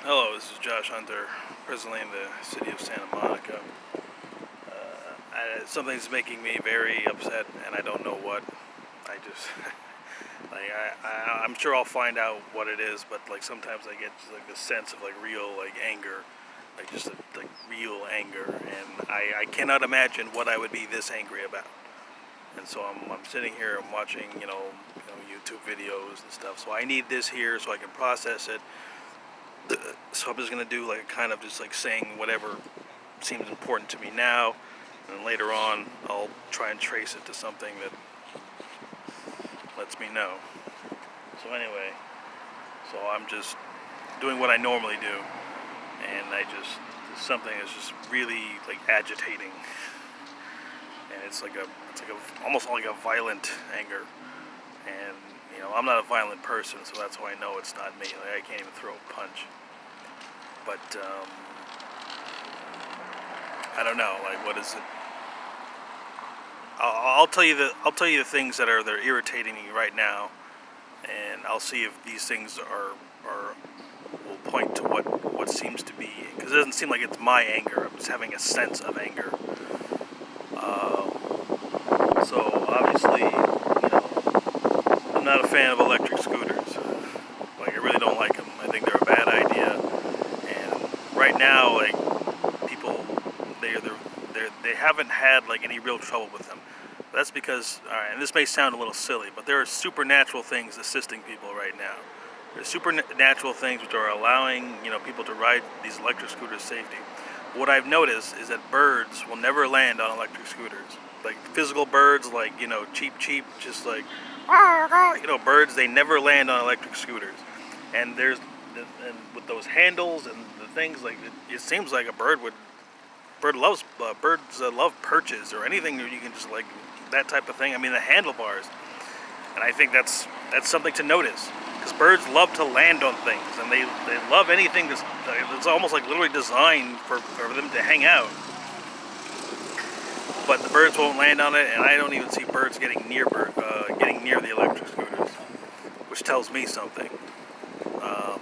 Hello, this is Josh Hunter, presently in the city of Santa Monica. Something's making me very upset, and I don't know what. I just, I'm sure I'll find out what it is, but like sometimes I get just like this sense of like real like anger, like just like real anger, and I cannot imagine what I would be this angry about. And so I'm sitting here and watching, YouTube videos and stuff. So I need this here so I can process it. So I'm just gonna do like kind of just like saying whatever seems important to me now, and then later on I'll try and trace it to something that lets me know. So anyway, so I'm just doing what I normally do, and something is just really like agitating, and it's almost like a violent anger, and I'm not a violent person, so that's why I know it's not me. Like I can't even throw a punch. But I don't know. Like, what is it? I'll tell you the things that are irritating me right now, and I'll see if these things will point to what seems to be, because it doesn't seem like it's my anger. I'm just having a sense of anger. So obviously, I'm not a fan of electric scooters. Like, I really don't like them. I think they're a bad idea. And right now, like, people, they haven't had like any real trouble with them. That's because, all right, and this may sound a little silly, but there are supernatural things assisting people right now. There's supernatural things which are allowing people to ride these electric scooters safely. What I've noticed is that birds will never land on electric scooters. Like physical birds, like cheap, just like birds, they never land on electric scooters. And and with those handles and the things, like it seems like a bird would. Birds love perches or anything you can just like that type of thing. I mean the handlebars, and I think that's something to notice, because birds love to land on things, and they love anything that's it's almost like literally designed for them to hang out. But the birds won't land on it, and I don't even see birds getting near the electric scooters, which tells me something. Um,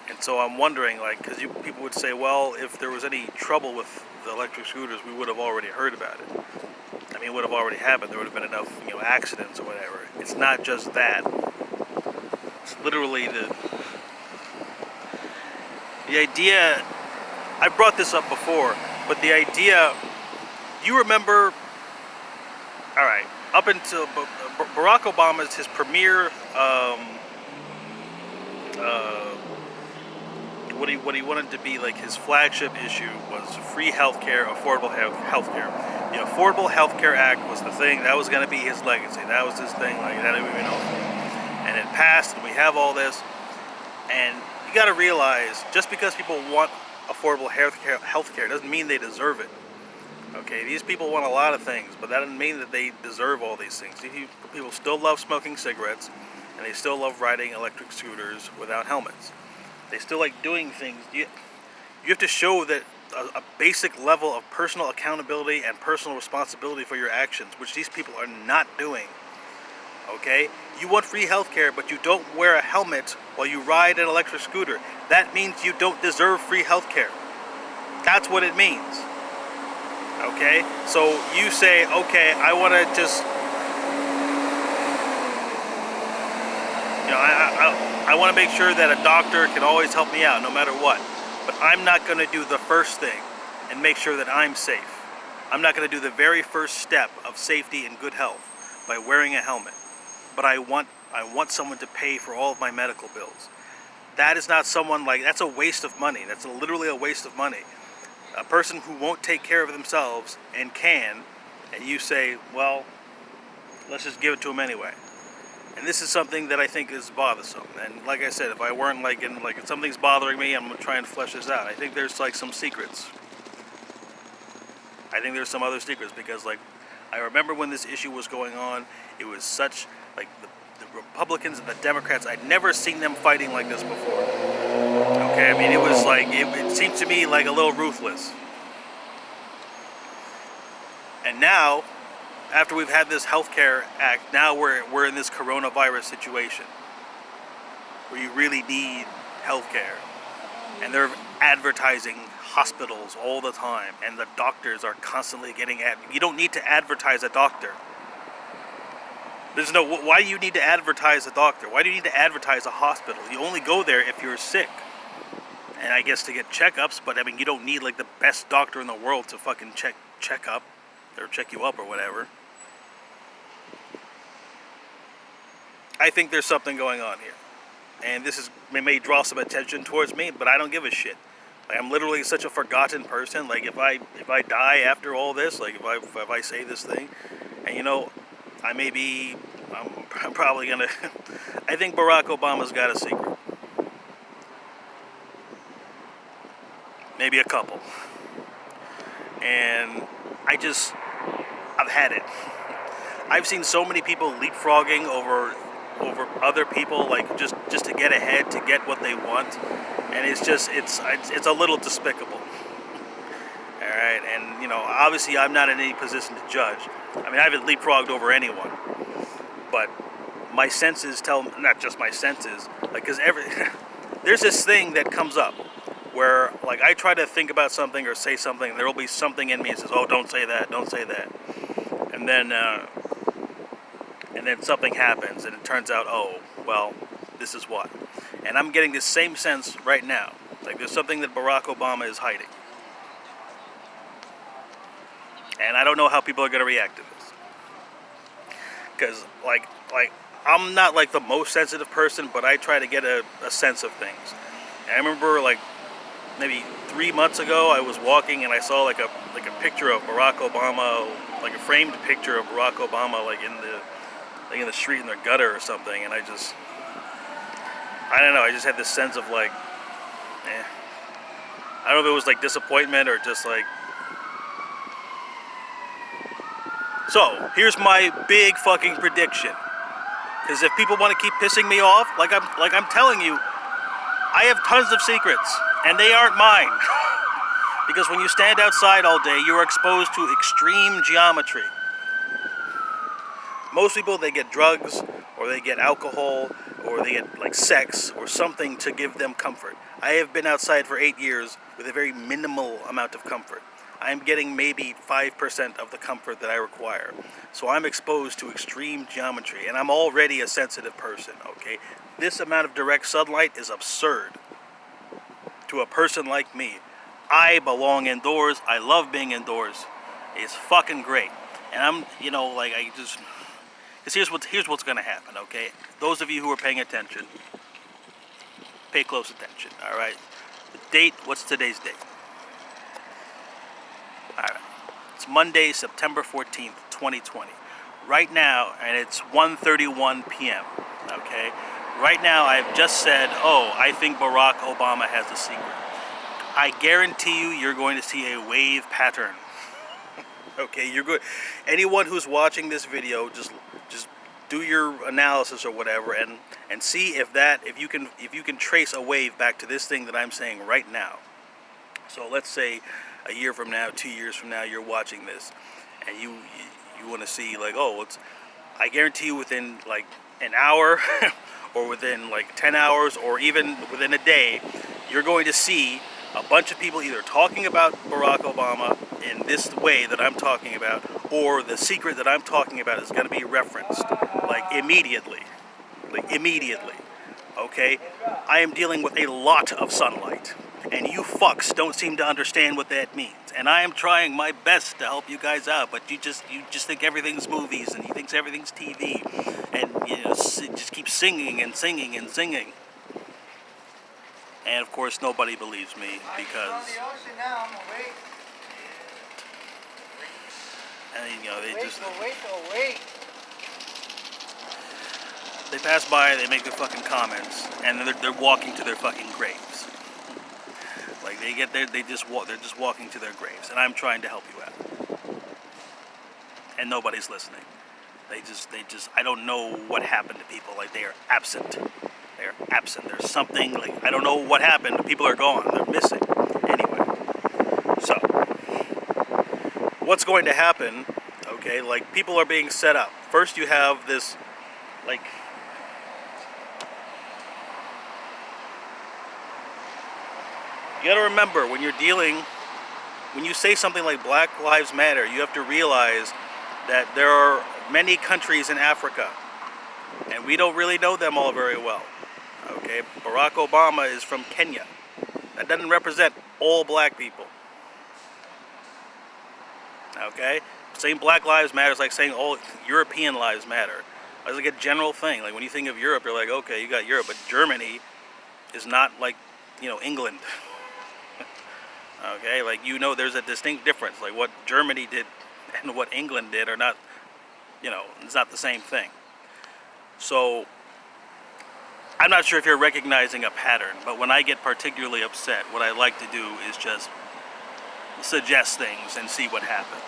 And so I'm wondering, like, because people would say, well, if there was any trouble with the electric scooters, we would have already heard about it. I mean, it would have already happened. There would have been enough, accidents or whatever. It's not just that. It's literally the idea. I brought this up before, but the idea. You remember? All right. Up until Barack Obama's his premier. What he wanted to be like his flagship issue was free healthcare, affordable healthcare. The Affordable Healthcare Act was the thing that was going to be his legacy. That was his thing. Like that, and it passed, and we have all this. And you got to realize, just because people want affordable healthcare doesn't mean they deserve it. Okay, these people want a lot of things, but that doesn't mean that they deserve all these things. People still love smoking cigarettes, and they still love riding electric scooters without helmets. They still like doing things. You have to show that a basic level of personal accountability and personal responsibility for your actions, which these people are not doing. Okay? You want free healthcare, but you don't wear a helmet while you ride an electric scooter. That means you don't deserve free healthcare. That's what it means. Okay? So you say, okay, I want to just, I want to make sure that a doctor can always help me out no matter what. But I'm not going to do the first thing and make sure that I'm safe. I'm not going to do the very first step of safety and good health by wearing a helmet. But I want someone to pay for all of my medical bills. That is not someone that's a waste of money. That's literally a waste of money. A person who won't take care of themselves and you say, well, let's just give it to them anyway. And this is something that I think is bothersome. And like I said, if I weren't if something's bothering me, I'm gonna try and flesh this out. I think there's some secrets. I think there's some other secrets, because I remember when this issue was going on, it was such the Republicans and the Democrats. I'd never seen them fighting like this before. Okay, I mean it was it seemed to me like a little ruthless. And now, after we've had this healthcare act, now we're in this coronavirus situation where you really need healthcare. and they're advertising hospitals all the time, and the doctors are constantly getting you don't need to advertise a doctor. There's no, why do you need to advertise a doctor? Why do you need to advertise a hospital? You only go there if you're sick. And I guess to get checkups, but I mean, you don't need like the best doctor in the world to fucking check up or check you up or whatever. I think there's something going on here. And this may draw some attention towards me, but I don't give a shit. Like, I'm literally such a forgotten person. Like, if I die after all this, like if I say this thing, and you know, I'm probably gonna I think Barack Obama's got a secret. Maybe a couple. And I've had it. I've seen so many people leapfrogging over other people, like just to get ahead, to get what they want, and it's a little despicable. All right, and you know, obviously I'm not in any position to judge. I mean, I haven't leapfrogged over anyone, but my senses tell, not just my senses, like, because there's this thing that comes up where, like, I try to think about something or say something, and there will be something in me that says, oh, don't say that, and then something happens, and it turns out, oh, well, this is what. And I'm getting this same sense right now. Like, there's something that Barack Obama is hiding. And I don't know how people are going to react to this. Because, like, I'm not, like, the most sensitive person, but I try to get a sense of things. And I remember, like, maybe 3 months ago, I was walking, and I saw, like a picture of Barack Obama, like a framed picture of Barack Obama, like, in the street in the gutter or something, and I don't know, I just had this sense of like, I don't know if it was like disappointment or just like. So here's my big fucking prediction, because if people want to keep pissing me off, like I'm telling you, I have tons of secrets, and they aren't mine. Because when you stand outside all day, you are exposed to extreme geometry. Most people, they get drugs, or they get alcohol, or they get like sex, or something to give them comfort. I have been outside for 8 years with a very minimal amount of comfort. I'm getting maybe 5% of the comfort that I require. So I'm exposed to extreme geometry, and I'm already a sensitive person, okay? This amount of direct sunlight is absurd to a person like me. I belong indoors. I love being indoors. It's fucking great. And I'm, you know, like, because here's what's going to happen, okay? Those of you who are paying attention, pay close attention, all right? The date, what's today's date? All right. It's Monday, September 14th, 2020. Right now, and it's 1:31 p.m., okay? Right now, I've just said, oh, I think Barack Obama has a secret. I guarantee you're going to see a wave pattern. Okay, you're good. Anyone who's watching this video, just do your analysis or whatever, and see if you can trace a wave back to this thing that I'm saying right now. So let's say a year from now, 2 years from now, you're watching this, and you want to see, like, oh, I guarantee you within like an hour, or within like 10 hours, or even within a day, you're going to see a bunch of people either talking about Barack Obama in this way that I'm talking about, or the secret that I'm talking about is going to be referenced, like, immediately. Okay? I am dealing with a lot of sunlight, and you fucks don't seem to understand what that means. And I am trying my best to help you guys out, but you just think everything's movies, and you think everything's TV, and you know, just keep singing and singing and singing. And of course, nobody believes me because, and you know, they pass by, they make their fucking comments, and then they're walking to their fucking graves. Like, they get there, they're just walking to their graves, and I'm trying to help you out, and nobody's listening. They just, I don't know what happened to people. Like, they are absent. They're absent. There's something, like, I don't know what happened. People are gone. They're missing. Anyway, so what's going to happen? Okay, like, people are being set up. First, you have this, like, You got to remember when you're dealing, when you say something like Black Lives Matter, you have to realize that there are many countries in Africa, and we don't really know them all very well. Okay, Barack Obama is from Kenya. That doesn't represent all black people. Okay, saying Black Lives Matter is like saying all European lives matter. It's like a general thing. Like when you think of Europe, you're like, okay, you got Europe, but Germany is not like, England. Okay, like there's a distinct difference. Like what Germany did and what England did are not, it's not the same thing. So I'm not sure if you're recognizing a pattern, but when I get particularly upset, what I like to do is just suggest things and see what happens.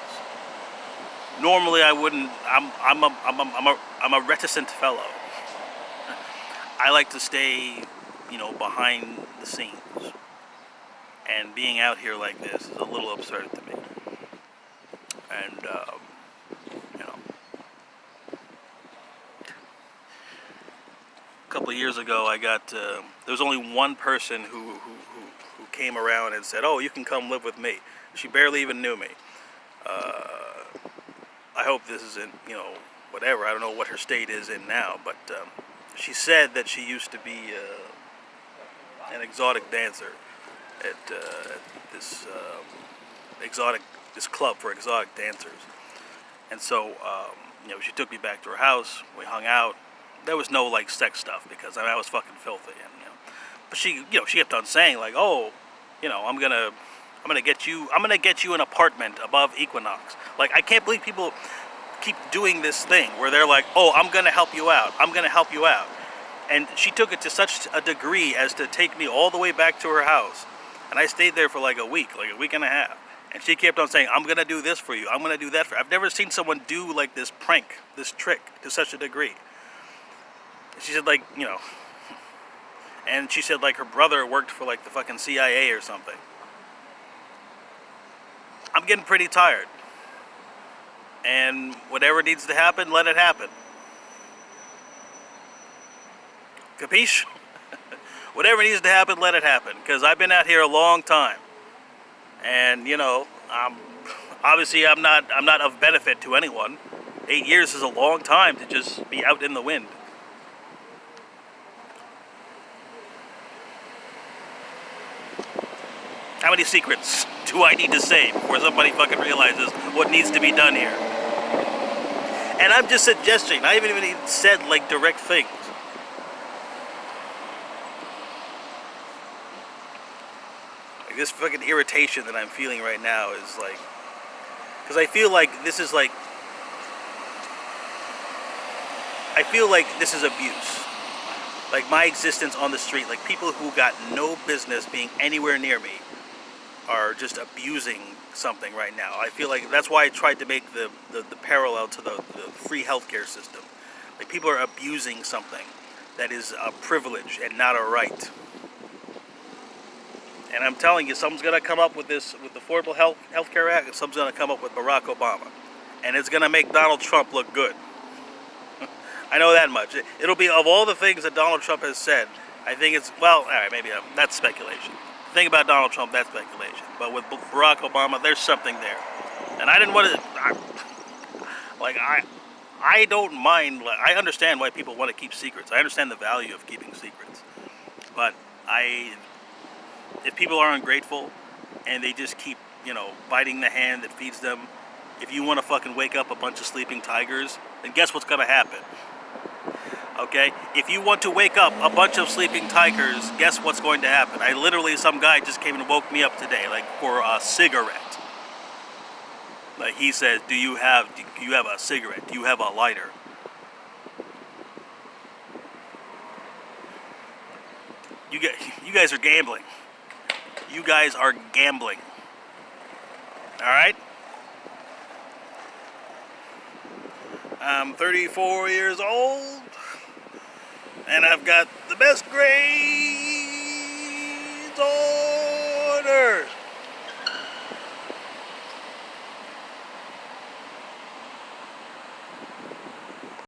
Normally I wouldn't. I'm a reticent fellow. I like to stay, behind the scenes. And being out here like this is a little absurd to me. And a couple of years ago, I got there was only one person who came around and said, "Oh, you can come live with me." She barely even knew me. I hope this isn't, whatever. I don't know what her state is in now, but she said that she used to be an exotic dancer at this this club for exotic dancers. And so, she took me back to her house. We hung out. There was no like sex stuff because I was fucking filthy, and But she kept on saying like, "Oh, I'm gonna get you an apartment above Equinox." Like, I can't believe people keep doing this thing where they're like, "Oh, I'm gonna help you out. I'm gonna help you out." And she took it to such a degree as to take me all the way back to her house. And I stayed there for like a week and a half. And she kept on saying, "I'm gonna do this for you. I'm gonna do that for you." I've never seen someone do like this prank, this trick to such a degree. She said like, and she said like her brother worked for like the fucking CIA or something. I'm getting pretty tired. And whatever needs to happen, let it happen. Capiche? Whatever needs to happen, let it happen. Because I've been out here a long time. And, obviously I'm not of benefit to anyone. 8 years is a long time to just be out in the wind. How many secrets do I need to say before somebody fucking realizes what needs to be done here? And I'm just suggesting. I haven't even said like direct things. Like this fucking irritation that I'm feeling right now is like, because I feel like this is abuse. Like my existence on the street, like people who got no business being anywhere near me are just abusing something right now. I feel like that's why I tried to make the parallel to the free healthcare system. Like people are abusing something that is a privilege and not a right. And I'm telling you, someone's gonna come up with this, with the Affordable Healthcare Act, and someone's gonna come up with Barack Obama. And it's gonna make Donald Trump look good. I know that much. It'll be, of all the things that Donald Trump has said, I think it's, well, all right, maybe that's speculation. The thing about Donald Trump, that's speculation. But with Barack Obama, there's something there. And I didn't want to, I don't mind, I understand why people want to keep secrets. I understand the value of keeping secrets. But if people are ungrateful and they just keep, biting the hand that feeds them, if you want to fucking wake up a bunch of sleeping tigers, then guess what's going to happen? Okay? If you want to wake up a bunch of sleeping tigers, guess what's going to happen? Some guy just came and woke me up today, like, for a cigarette. Like, he says, do you have a cigarette? Do you have a lighter? You guys are gambling. You guys are gambling. Alright? I'm 34 years old, and I've got the best grades all